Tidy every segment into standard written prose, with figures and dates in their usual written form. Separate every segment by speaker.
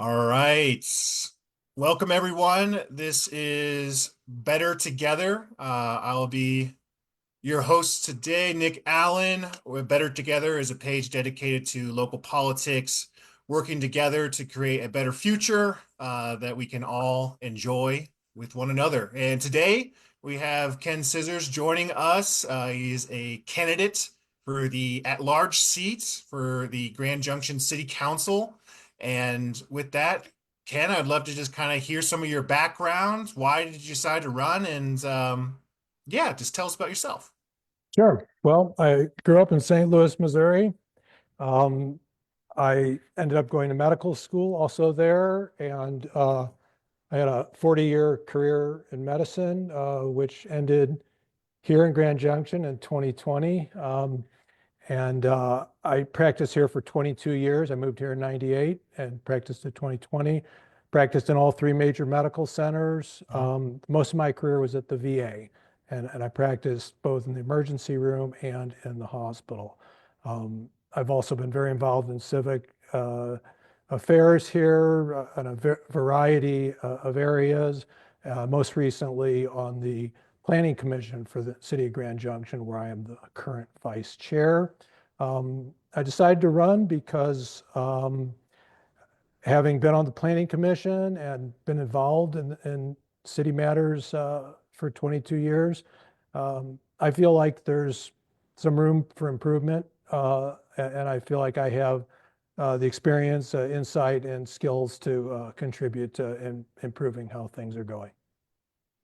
Speaker 1: All right. Welcome, everyone. This is Better Together. I'll be your host today, Nick Allen. Better Together is a page dedicated to local politics, working together to create a better future that we can all enjoy with one another. And today we have Ken Scissors joining us. He's a candidate for the at-large seat for the Grand Junction City Council. And with that, Ken, I'd love to just kind of hear some of your background. Why did you decide to run? And yeah, just tell us about yourself.
Speaker 2: Sure. Well, I grew up in St. Louis, Missouri. Um, I ended up going to medical school also there, and I had a 40-year career in medicine, which ended here in Grand Junction in 2020. And I practiced here for 22 years. I moved here in 98 and practiced in 2020. Practiced in all three major medical centers. Most of my career was at the VA, and I practiced both in the emergency room and in the hospital. I've also been very involved in civic affairs here in a variety of areas, most recently on the Planning Commission for the City of Grand Junction, where I am the current vice chair. I decided to run because having been on the Planning Commission and been involved in city matters for 22 years, I feel like there's some room for improvement, and I feel like I have the experience, insight, and skills to contribute to improving how things are going.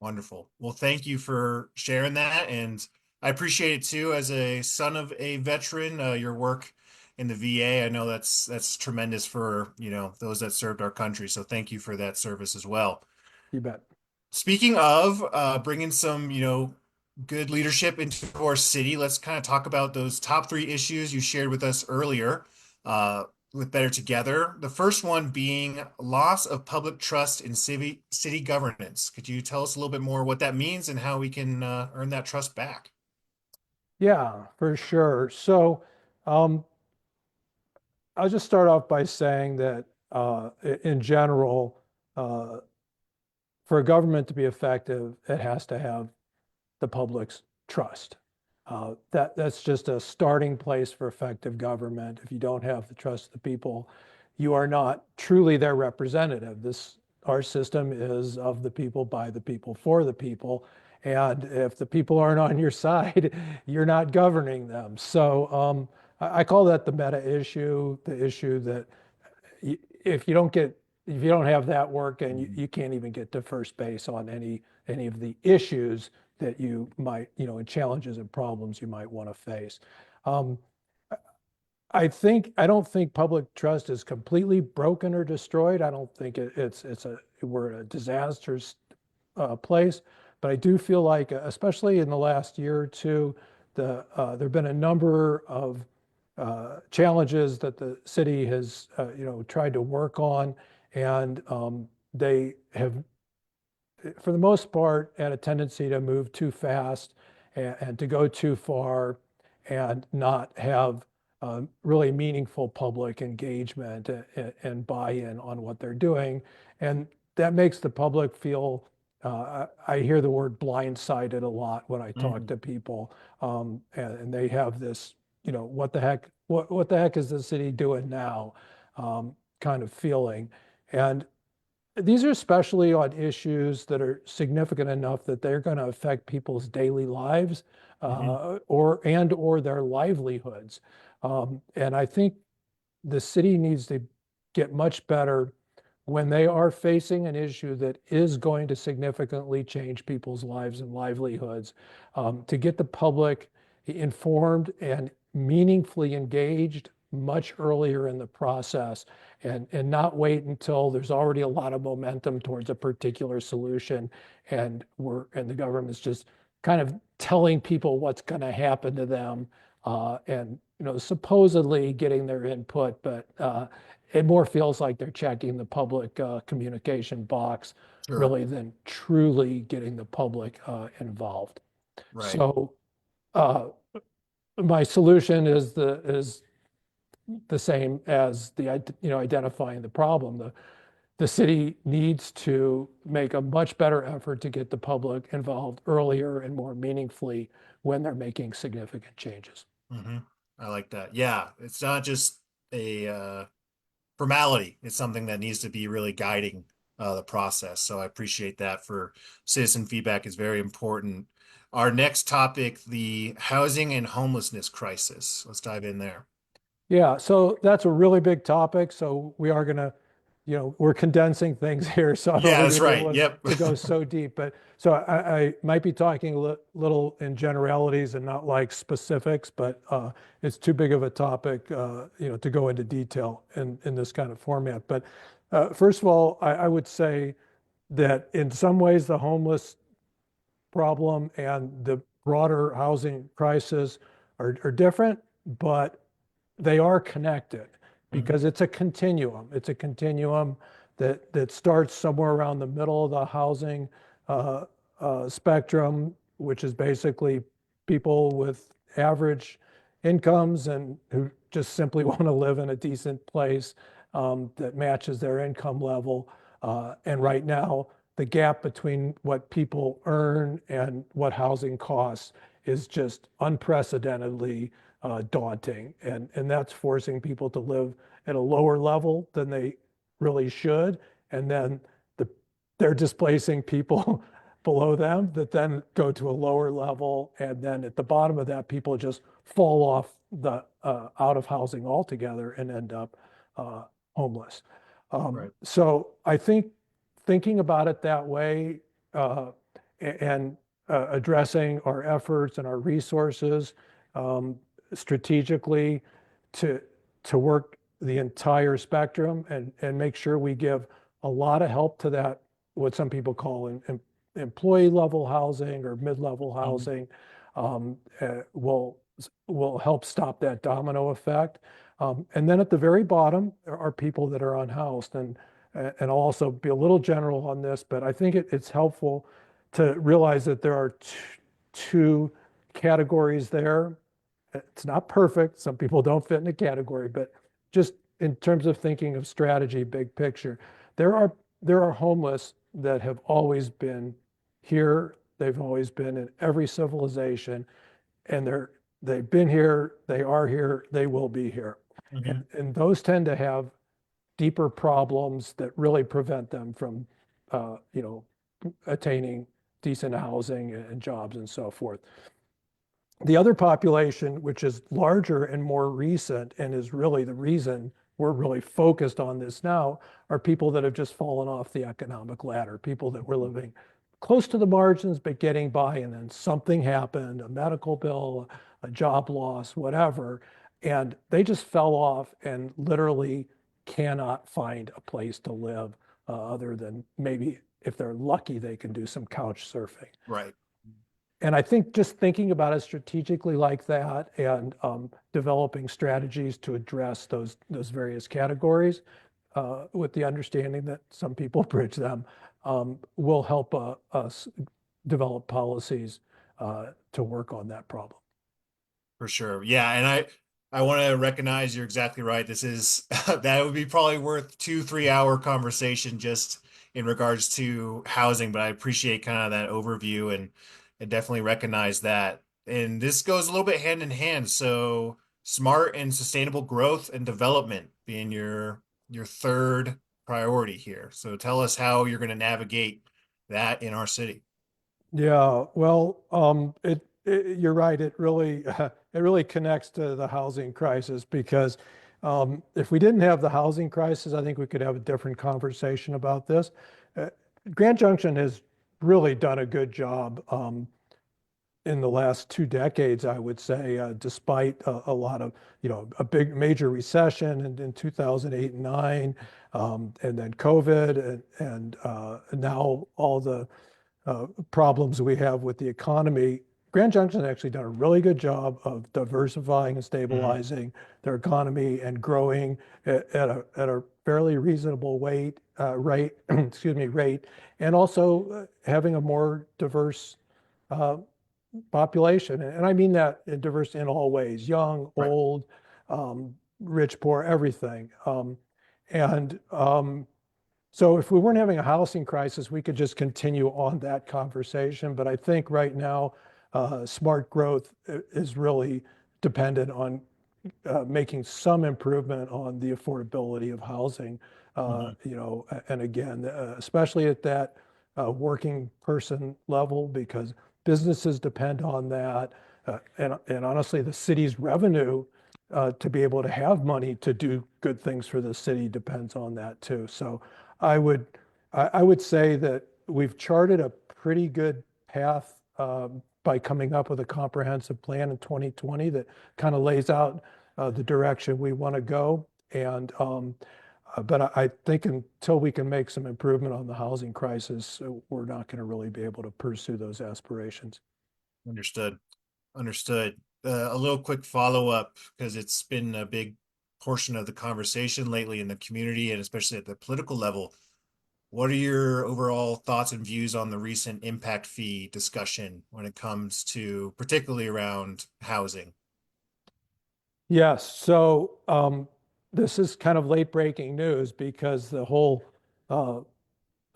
Speaker 1: Wonderful. Well, thank you for sharing that. And I appreciate it too, as a son of a veteran, your work in the VA. I know that's tremendous for, those that served our country. So thank you for that service as well.
Speaker 2: You bet.
Speaker 1: Speaking of bringing some, good leadership into our city, let's kind of talk about those top three issues you shared with us earlier uh, with Better Together. The first one being loss of public trust in city governance. Could you tell us a little bit more what that means and how we can earn that trust back?
Speaker 2: Yeah, for sure. So um, I'll just start off by saying that in general, uh, for a government to be effective, it has to have the public's trust. That's just a starting place for effective government. If you don't have the trust of the people, you are not truly their representative. Our system is of the people, by the people, for the people. And if the people aren't on your side, you're not governing them. So I call that the meta issue, the issue that if you don't get if you don't have that work, and you can't even get to first base on any of the issues that you might, and challenges and problems you might want to face. Um, I don't think public trust is completely broken or destroyed. I don't think we're in a disastrous place, but I do feel like, especially in the last year or two, there've been a number of challenges that the city has tried to work on, and they have, for the most part, had a tendency to move too fast and to go too far and not have really meaningful public engagement and buy-in on what they're doing. And that makes the public feel, I hear the word blindsided a lot when I talk
Speaker 1: Mhm.
Speaker 2: to people. And they have this, what the heck is the city doing now, kind of feeling. And these are especially on issues that are significant enough that they're going to affect people's daily lives,
Speaker 1: Mhm.
Speaker 2: or their livelihoods. And I think the city needs to get much better when they are facing an issue that is going to significantly change people's lives and livelihoods, to get the public informed and meaningfully engaged much earlier in the process, and not wait until there's already a lot of momentum towards a particular solution, and the government's just kind of telling people what's going to happen to them, and supposedly getting their input, but it more feels like they're checking the public communication box
Speaker 1: Sure.
Speaker 2: really than truly getting the public involved.
Speaker 1: Right.
Speaker 2: So uh, my solution is the same as identifying the problem. the city needs to make a much better effort to get the public involved earlier and more meaningfully when they're making significant changes.
Speaker 1: Hmm. I like that. Yeah, it's not just a formality. It's something that needs to be really guiding the process. So I appreciate that for citizen feedback is very important. Our next topic, the housing and homelessness crisis. Let's dive in there.
Speaker 2: Yeah, so that's a really big topic. So we are going to, we're condensing things here. So I'm
Speaker 1: Yeah,
Speaker 2: only
Speaker 1: that's
Speaker 2: going to be
Speaker 1: right.
Speaker 2: able
Speaker 1: Yep.
Speaker 2: to go so deep. But so I might be talking a little in generalities and not like specifics, but it's too big of a topic, to go into detail in this kind of format. But first of all, I would say that in some ways the homeless problem and the broader housing crisis are different, but they are connected
Speaker 1: Hmm.
Speaker 2: because it's a continuum. It's a continuum that starts somewhere around the middle of the housing uh, spectrum, which is basically people with average incomes and who just simply want to live in a decent place that matches their income level. And right now, the gap between what people earn and what housing costs is just unprecedentedly daunting. And that's forcing people to live at a lower level than they really should. And then the, they're displacing people below them that then go to a lower level. And then at the bottom of that, people just fall off the out of housing altogether and end up uh, homeless.
Speaker 1: Right.
Speaker 2: So I think thinking about it that way uh, and addressing our efforts and our resources um, strategically to to work the entire spectrum and make sure we give a lot of help to that what some people call employee level housing or mid-level
Speaker 1: Mhm.
Speaker 2: housing um, will help stop that domino effect. And then at the very bottom are people that are unhoused and I'll also be a little general on this, but I think it's helpful to realize that there are two categories there. It's not perfect. Some people don't fit in a category, but just in terms of thinking of strategy, big picture, there are there are homeless that have always been here. They've always been in every civilization, and they've been here, they are here, they will be here.
Speaker 1: Mhm.
Speaker 2: And those tend to have deeper problems that really prevent them from, attaining decent housing and jobs and so forth. The other population, which is larger and more recent and is really the reason we're really focused on this now, are people that have just fallen off the economic ladder, people that were living close to the margins but getting by, and then something happened, a medical bill, a job loss, whatever, and they just fell off and literally cannot find a place to live other than maybe if they're lucky, they can do some couch surfing.
Speaker 1: Right.
Speaker 2: And I think just thinking about it strategically like that and developing strategies to address those various categories with the understanding that some people bridge them will help us develop policies to work on that problem.
Speaker 1: For sure. Yeah, and I want to recognize you're exactly right. This is that would be probably worth 2, 3 hour conversation just in regards to housing, but I appreciate kind of that overview and definitely recognize that. And this goes a little bit hand in hand. So smart and sustainable growth and development being your third priority here. So tell us how you're going to navigate that in our city.
Speaker 2: Yeah, well, you're right. It really connects to the housing crisis because if we didn't have the housing crisis, I think we could have a different conversation about this. Uh, Grand Junction has really done a good job in the last 2 decades, I would say, despite a lot of, a big major recession in 2008 and 9, and then COVID, and now all the problems we have with the economy. Grand Junction has actually done a really good job of diversifying and
Speaker 1: Mhm.
Speaker 2: stabilizing their economy and growing at a fairly reasonable rate, excuse me, rate, and also having a more diverse uh, population. And I mean that diverse in all ways, young,
Speaker 1: Right.
Speaker 2: old, rich, poor, everything. And So if we weren't having a housing crisis, we could just continue on that conversation. But I think right now, smart growth is really dependent on making some improvement on the affordability of housing.
Speaker 1: Hmm.
Speaker 2: And again, especially at that working person level, because businesses depend on that. And honestly, the city's revenue to be able to have money to do good things for the city depends on that too. So I would, I would say that we've charted a pretty good path by coming up with a comprehensive plan in 2020 that kind of lays out the direction we want to go. But I think until we can make some improvement on the housing crisis, we're not going to really be able to pursue those aspirations.
Speaker 1: Understood. Understood. A little quick follow-up because it's been a big portion of the conversation lately in the community and especially at the political level. What are your overall thoughts and views on the recent impact fee discussion when it comes to particularly around housing?
Speaker 2: Yes, so this is kind of late breaking news because the whole uh,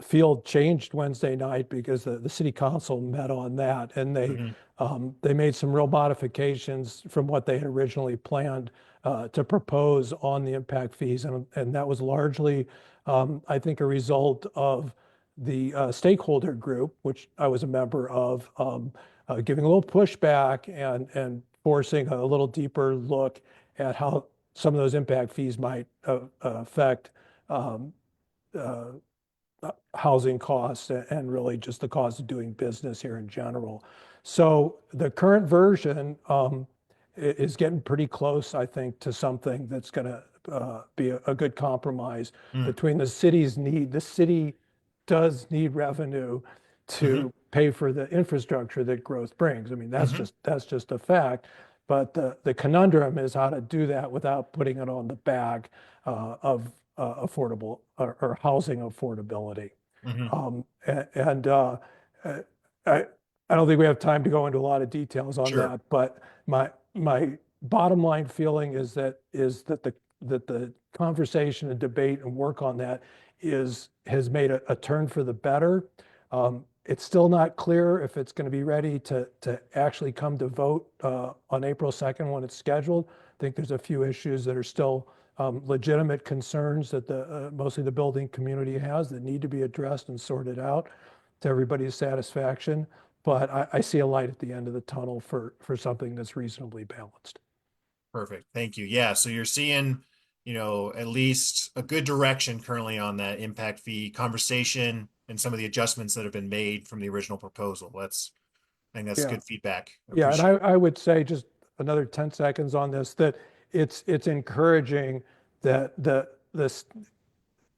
Speaker 2: field changed Wednesday night because the city council met on that, and
Speaker 1: Hmm.
Speaker 2: they made some real modifications from what they had originally planned to propose on the impact fees, and that was largely, I think, a result of the stakeholder group, which I was a member of, giving a little pushback and forcing a little deeper look at how some of those impact fees might affect um, uh, housing costs and really just the cost of doing business here in general. So the current version is getting pretty close, I think, to something that's going to be a good compromise
Speaker 1: Mm.
Speaker 2: between the city's need. The city does need revenue
Speaker 1: Hmm.
Speaker 2: to pay for the infrastructure that growth brings. I mean,
Speaker 1: Hmm.
Speaker 2: that's just a fact. But the conundrum is how to do that without putting it on the back of affordable or housing affordability.
Speaker 1: Hmm.
Speaker 2: And uh, I, I don't think we have time to go into a lot of details on
Speaker 1: Sure.
Speaker 2: that, but my bottom line feeling is that the conversation and debate and work on that has made a turn for the better. It's still not clear if it's going to be ready to actually come to vote on April 2nd when it's scheduled. I think there's a few issues that are still legitimate concerns that mostly the building community has that need to be addressed and sorted out to everybody's satisfaction. But I see a light at the end of the tunnel for something that's reasonably balanced.
Speaker 1: Perfect. Thank you. Yeah. So you're seeing, at least a good direction currently on that impact fee conversation and some of the adjustments that have been made from the original proposal. I think that's
Speaker 2: Yeah,
Speaker 1: good feedback.
Speaker 2: yeah, and
Speaker 1: Appreciate it.
Speaker 2: I would say just another 10 seconds on this that it's encouraging that this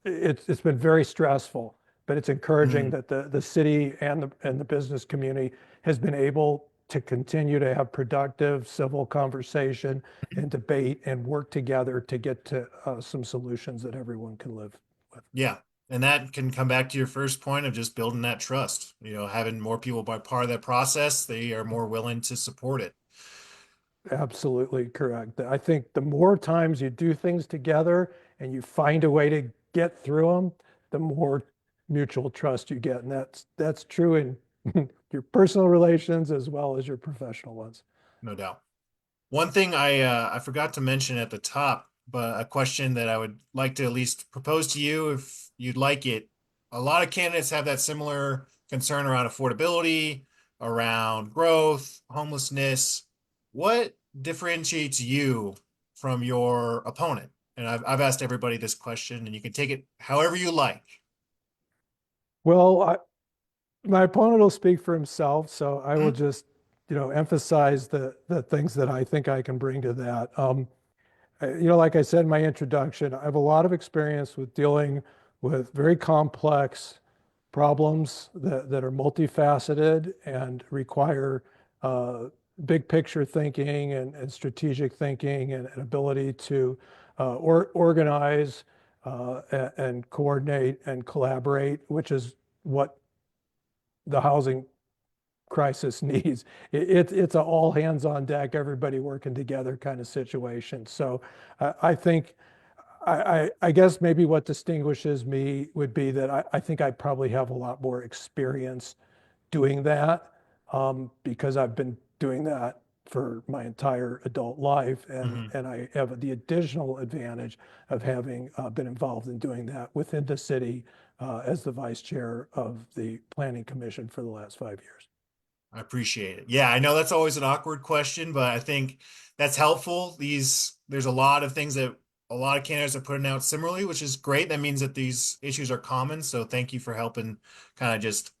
Speaker 2: it's been very stressful, but it's encouraging
Speaker 1: Mhm.
Speaker 2: that the city and the business community has been able to continue to have productive civil conversation and debate and work together to get to some solutions that everyone can live with.
Speaker 1: Yeah. And that can come back to your first point of just building that trust. Having more people by part of that process, they are more willing to support it.
Speaker 2: Absolutely correct. I think the more times you do things together and you find a way to get through them, the more mutual trust you get. And that's true in your personal relations as well as your professional ones.
Speaker 1: No doubt. One thing I forgot to mention at the top, but a question that I would like to at least propose to you if you'd like it. A lot of candidates have that similar concern around affordability, around growth, homelessness. What differentiates you from your opponent? And I've asked everybody this question, and you can take it however you like.
Speaker 2: Well, my opponent will speak for himself, so I will
Speaker 1: Mhm.
Speaker 2: just, emphasize the things that I think I can bring to that. Like I said in my introduction, I have a lot of experience with dealing with very complex problems that are multifaceted and require uh, big picture thinking and strategic thinking and an ability to organize and coordinate and collaborate, which is what the housing crisis needs. It's an all hands on deck, everybody working together kind of situation. So I think I guess maybe what distinguishes me would be that I think I probably have a lot more experience doing that, because I've been doing that for my entire adult life,
Speaker 1: Hmm.
Speaker 2: and I have the additional advantage of having been involved in doing that within the city as the vice chair of the Planning Commission for the last 5 years.
Speaker 1: I appreciate it. Yeah, I know that's always an awkward question, but I think that's helpful. There's a lot of things that a lot of candidates are putting out similarly, which is great. That means that these issues are common. So thank you for helping kind of just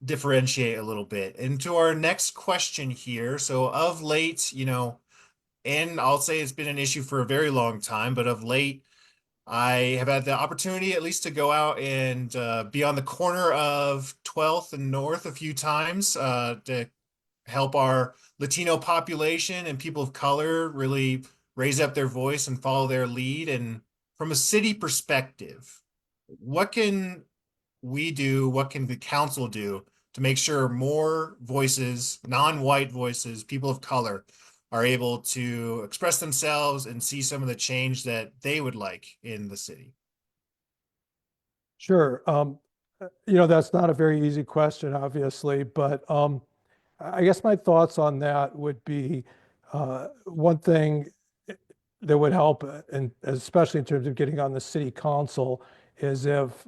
Speaker 1: differentiate a little bit. And to our next question here. So of late, and I'll say it's been an issue for a very long time, but of late, I have had the opportunity at least to go out and be on the corner of 12th and North a few times to help our Latino population and people of color really raise up their voice and follow their lead. And from a city perspective, what can we do? What can the council do to make sure more voices, non-white voices, people of color, are able to express themselves and see some of the change that they would like in the city?
Speaker 2: Sure. That's not a very easy question, obviously, but I guess my thoughts on that would be one thing that would help, and especially in terms of getting on the city council, is if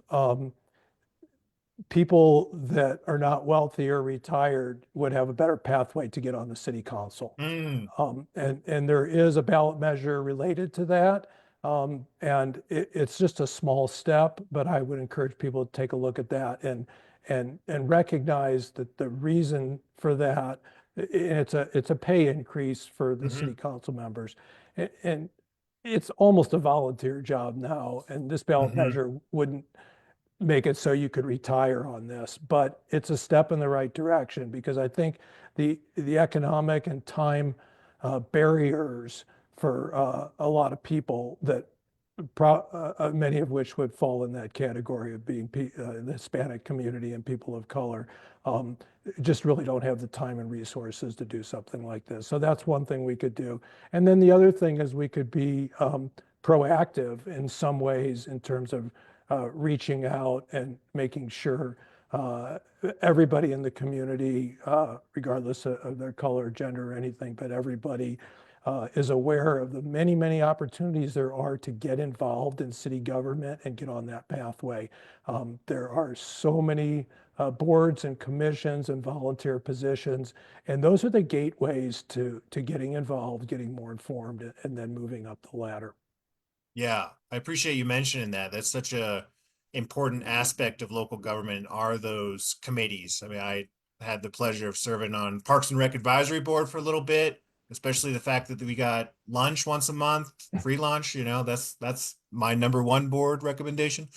Speaker 2: people that are not wealthy or retired would have a better pathway to get on the city council.
Speaker 1: Mm,
Speaker 2: And there is a ballot measure related to that. And it's just a small step, but I would encourage people to take a look at that and recognize that the reason for that, it's a pay increase for the city
Speaker 1: hmm
Speaker 2: council members. And it's almost a volunteer job now, and this ballot
Speaker 1: hmm
Speaker 2: measure wouldn't make it so you could retire on this, but it's a step in the right direction, because I think the economic and time barriers for a lot of people that many of which would fall in that category of being the Hispanic community and people of color, um, just really don't have the time and resources to do something like this. So that's one thing we could do. And then the other thing is we could be proactive in some ways in terms of reaching out and making sure uh, everybody in the community, regardless of their color, gender, or anything, but everybody is aware of the many, many opportunities there are to get involved in city government and get on that pathway. There are so many boards and commissions and volunteer positions, and those are the gateways to getting involved, getting more informed, and then moving up the ladder.
Speaker 1: Yeah, I appreciate you mentioning that. That's such a important aspect of local government are those committees. I mean, I had the pleasure of serving on Parks and Rec Advisory Board for a little bit, especially the fact that we got lunch once a month, free lunch, that's my number one board recommendation.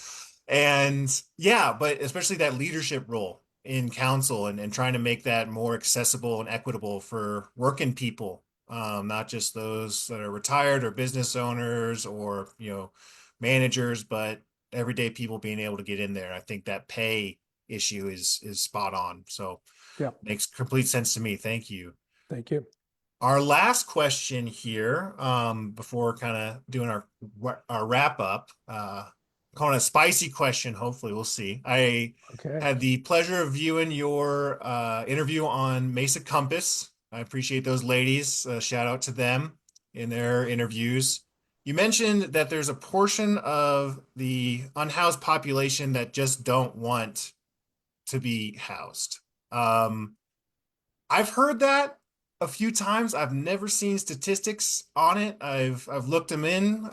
Speaker 1: And yeah, but especially that leadership role in council and trying to make that more accessible and equitable for working people, not just those that are retired or business owners or, managers, but everyday people being able to get in there. I think that pay issue is spot on. So
Speaker 2: Yeah,
Speaker 1: makes complete sense to me. Thank you.
Speaker 2: thank you.
Speaker 1: Our last question here, before kind of doing our wrap up, calling it a spicy question. Hopefully, we'll see. I
Speaker 2: Okay.
Speaker 1: had the pleasure of viewing your interview on Mesa Compass. I appreciate those ladies. Shout out to them in their interviews. You mentioned that there's a portion of the unhoused population that just don't want to be housed. Um, I've heard that a few times. I've never seen statistics on it. I've looked them in.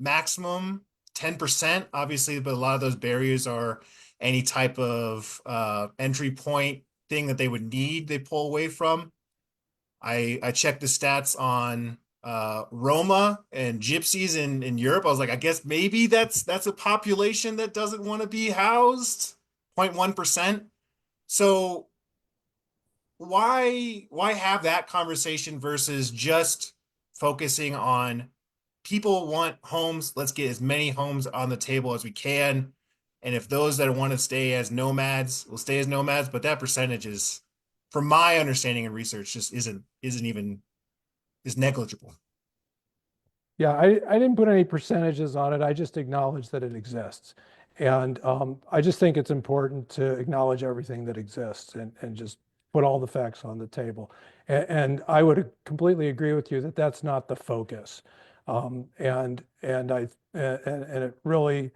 Speaker 1: Maximum 10%, obviously, but a lot of those barriers are any type of entry point thing that they would need, they pull away from. I checked the stats on Roma and gypsies in Europe. I was like, I guess maybe that's a population that doesn't want to be housed. 0.1%. So why have that conversation versus just focusing on people want homes, let's get as many homes on the table as we can, and if those that want to stay as nomads will stay as nomads, but that percentage is, from my understanding and research, just isn't even is negligible.
Speaker 2: Yeah, I didn't put any percentages on it. I just acknowledge that it exists. And I just think it's important to acknowledge everything that exists and just put all the facts on the table. And I would completely agree with you that that's not the focus. And it really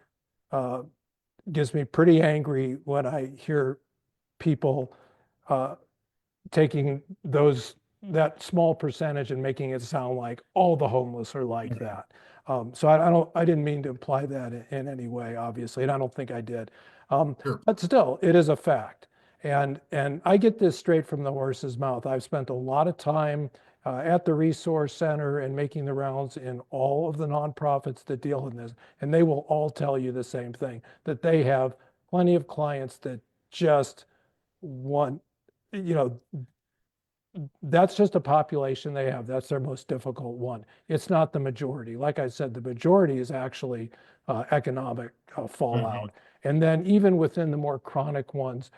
Speaker 2: uh, gets me pretty angry when I hear people uh, taking that small percentage and making it sound like all the homeless are like
Speaker 1: Mhm.
Speaker 2: that. So I didn't mean to imply that in any way, obviously, and I don't think I did.
Speaker 1: Sure.
Speaker 2: But still, it is a fact. And I get this straight from the horse's mouth. I've spent a lot of time at the resource center and making the rounds in all of the nonprofits that deal in this, and they will all tell you the same thing, that they have plenty of clients that just want, you know, that's just a population they have. That's their most difficult one. It's not the majority. Like I said, the majority is actually economic
Speaker 1: Hmm.
Speaker 2: fallout. And then even within the more chronic ones,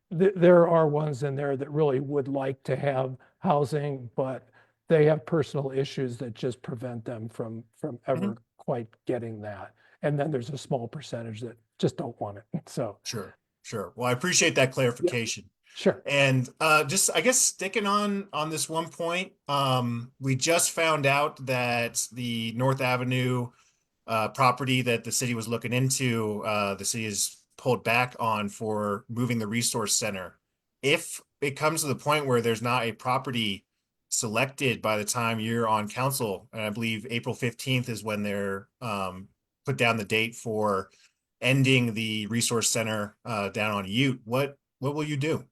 Speaker 2: there are ones in there that really would like to have housing, but they have personal issues that just prevent them from
Speaker 1: Hmm.
Speaker 2: ever quite getting that. And then there's a small percentage that just don't want it. So
Speaker 1: Sure. Sure. Well, I appreciate that
Speaker 2: yeah,
Speaker 1: clarification.
Speaker 2: sure.
Speaker 1: And just I guess sticking on this one point, we just found out that the North Avenue property that the city was looking into, the city has pulled back on for moving the resource center. If it comes to the point where there's not a property selected by the time you're on council, and I believe April 15th is when they're put down the date for ending the resource center down on Ute, what will you do?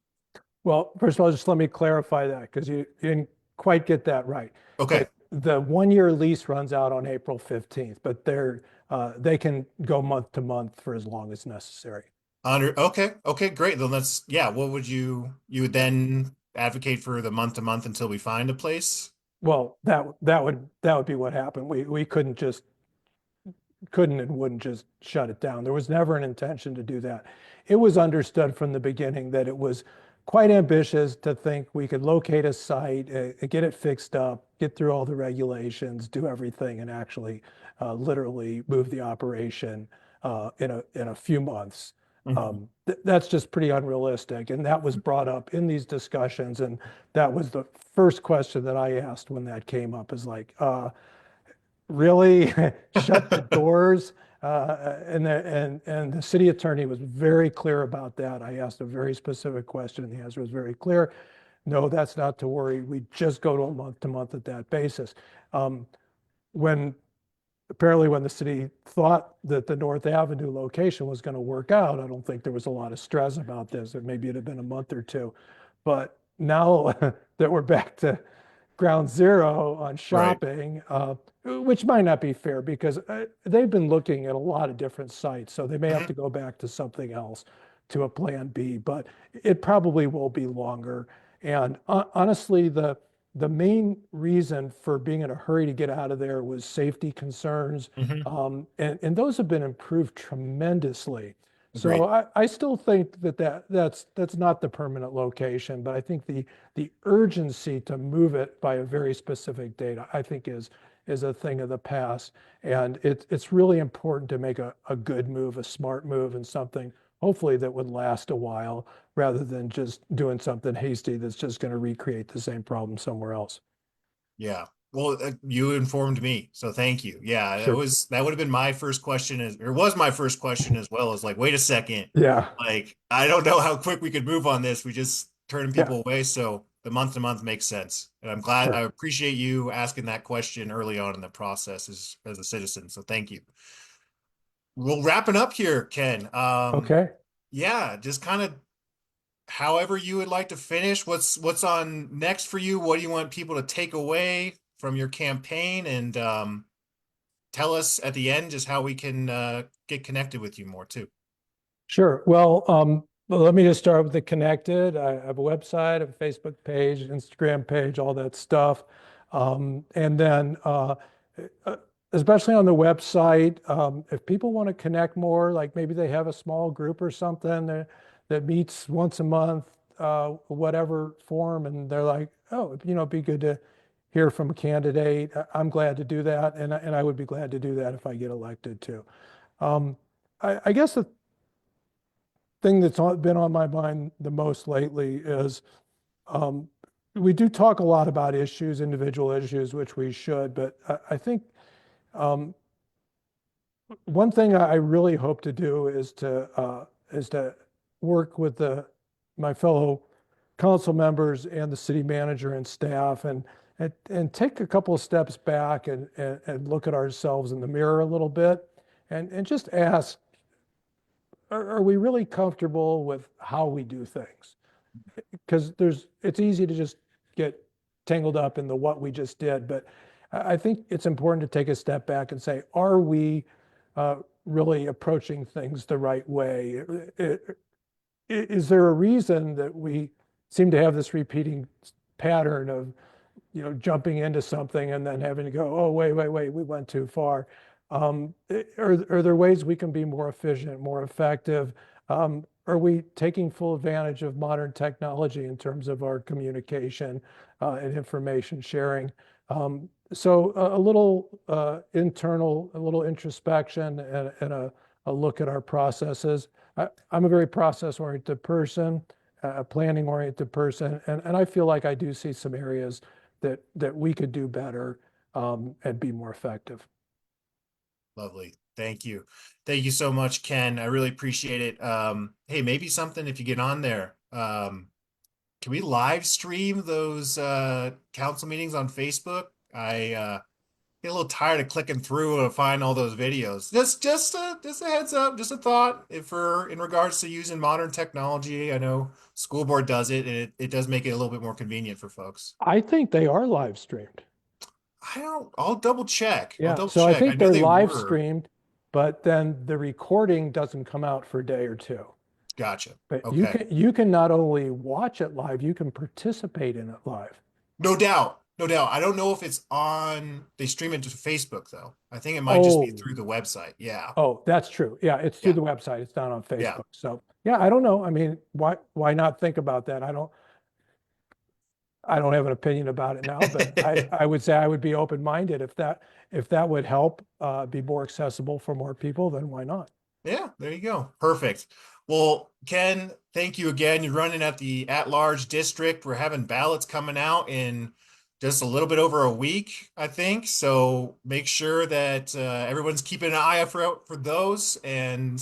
Speaker 2: Well, first of all, just let me clarify that because you didn't quite get that right.
Speaker 1: Okay.
Speaker 2: The 1 year lease runs out on April 15th, but they can go month to month for as long as necessary.
Speaker 1: Okay, great. Then let's yeah, what would you would then advocate for the month to month until we find a place?
Speaker 2: Well, that would be what happened. We couldn't and wouldn't just shut it down. There was never an intention to do that. It was understood from the beginning that it was quite ambitious to think we could locate a site, get it fixed up, get through all the regulations, do everything, and actually literally move the operation in a few months.
Speaker 1: Mhm.
Speaker 2: That's just pretty unrealistic. And that was brought up in these discussions. And that was the first question that I asked when that came up is like, really shut the doors. And the city attorney was very clear about that. I asked a very specific question. The answer was very clear. No, that's not to worry. We just go to month at that basis. Um, when apparently when the city thought that the North Avenue location was going to work out, I don't think there was a lot of stress about this. Or maybe it'd have been a month or two. But now that we're back to ground zero on
Speaker 1: Right.
Speaker 2: shopping, which might not be fair because they've been looking at a lot of different sites. So they may have
Speaker 1: Mhm.
Speaker 2: to go back to something else, to a plan B, but it probably will be longer. And honestly, the main reason for being in a hurry to get out of there was safety concerns.
Speaker 1: Mhm.
Speaker 2: And those have been improved tremendously. So
Speaker 1: Agreed.
Speaker 2: I still think that's not the permanent location, but I think the urgency to move it by a very specific date, I think is a thing of the past. And it's really important to make a good move, a smart move, and something hopefully that would last a while rather than just doing something hasty that's just going to recreate the same problem somewhere else.
Speaker 1: Yeah. Well, you informed me, so thank you. Yeah,
Speaker 2: Sure.
Speaker 1: that would have been my first question as or was my first question as well as like, wait a second.
Speaker 2: Yeah.
Speaker 1: Like, I don't know how quick we could move on this. We just turning
Speaker 2: Yeah.
Speaker 1: people away, so the month to month makes sense. And I'm glad I
Speaker 2: Sure.
Speaker 1: appreciate you asking that question early on in the process as a citizen. So thank you. Well, wrapping up here, Ken.
Speaker 2: Okay.
Speaker 1: Yeah, just kind of however you would like to finish. What's on next for you? What do you want people to take away from your campaign? And tell us at the end just how we can get connected with you more too.
Speaker 2: Sure. Well, let me just start with the connected. I have a website, I have a Facebook page, Instagram page, all that stuff. And then, uh, especially on the website, if people want to connect more, like maybe they have a small group or something that meets once a month, whatever form, and they're like, oh, it'd be good to hear from a candidate, I'm glad to do that. And I would be glad to do that if I get elected too. Um, I guess the thing that's been on my mind the most lately is um, we do talk a lot about issues, individual issues, which we should, but I think um, one thing I really hope to do is to work with my fellow council members and the city manager and staff and take a couple of steps back and look at ourselves in the mirror a little bit and just ask, are we really comfortable with how we do things? Because it's easy to just get tangled up in the what we just did, but I think it's important to take a step back and say, are we uh, really approaching things the right way? Is there a reason that we seem to have this repeating pattern of, jumping into something and then having to go, oh, wait, we went too far. Are there ways we can be more efficient, more effective? Are we taking full advantage of modern technology in terms of our communication and information sharing? So a little internal, a little introspection and a look at our processes. I'm a very process-oriented person, a planning-oriented person, and I feel like I do see some areas that we could do better and be more effective.
Speaker 1: Lovely. Thank you. Thank you so much, Ken. I really appreciate it. Hey, maybe something if you get on there. Can we live stream those council meetings on Facebook? I get a little tired of clicking through to find all those videos. Just a heads up, just a thought. If we're in regards to using modern technology, I know school board does it, and it does make it a little bit more convenient for folks.
Speaker 2: I think they are live streamed.
Speaker 1: I'll double check. I'll
Speaker 2: Yeah,
Speaker 1: double
Speaker 2: so I
Speaker 1: check. I
Speaker 2: think
Speaker 1: knew
Speaker 2: they're
Speaker 1: they
Speaker 2: live
Speaker 1: were.
Speaker 2: streamed, but then the recording doesn't come out for a day or two.
Speaker 1: Gotcha.
Speaker 2: But
Speaker 1: Okay.
Speaker 2: you can not only watch it live, you can participate in it live.
Speaker 1: No doubt. No doubt. I don't know if it's on, they stream it to Facebook though. I think it might just be
Speaker 2: Oh,
Speaker 1: through the website. Yeah.
Speaker 2: oh, that's true. Yeah, it's through
Speaker 1: Yeah.
Speaker 2: the website. It's not on
Speaker 1: Yeah.
Speaker 2: Facebook. So yeah, I don't know. I mean, why not think about that? I don't have an opinion about it now, but I would say I would be open-minded if that would help be more accessible for more people, then why not?
Speaker 1: Yeah, there you go. Perfect. Well, Ken, thank you again. You're running at the at-large district. We're having ballots coming out in just a little bit over a week, I think. So make sure that everyone's keeping an eye out for those and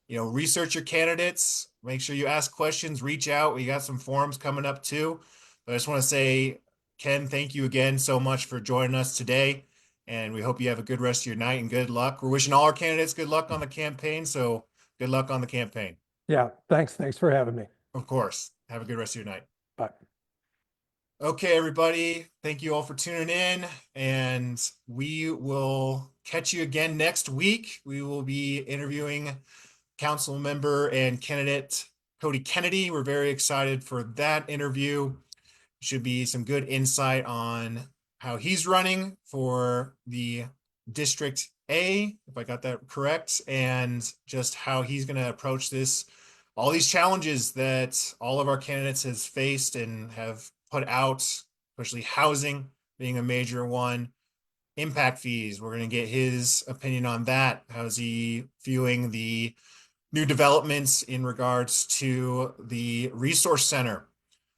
Speaker 1: research your candidates. Make sure you ask questions, reach out. We got some forums coming up too. But I just want to say, Ken, thank you again so much for joining us today. And we hope you have a good rest of your night and good luck. We're wishing all our candidates good luck on the campaign. So good luck on the campaign.
Speaker 2: Yeah, thanks. Thanks for having me.
Speaker 1: Of course. Have a good rest of your night.
Speaker 2: Bye.
Speaker 1: Okay, everybody. Thank you all for tuning in. And we will catch you again next week. We will be interviewing council member and candidate Cody Kennedy. We're very excited for that interview. Should be some good insight on how he's running for the District A, if I got that correct, and just how he's going to approach this, all these challenges that all of our candidates has faced and have put out, especially housing being a major one, impact fees. We're going to get his opinion on that. How's he viewing the new developments in regards to the resource center?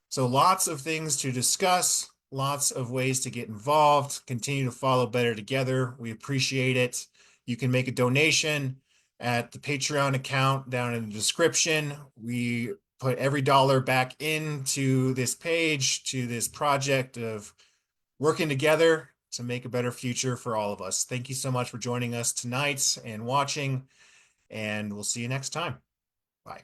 Speaker 1: So lots of things to discuss, lots of ways to get involved, continue to follow Better Together. We appreciate it. You can make a donation at the Patreon account down in the description. We put every dollar back into this page, to this project of working together to make a better future for all of us. Thank you so much for joining us tonight and watching, and we'll see you next time. Bye.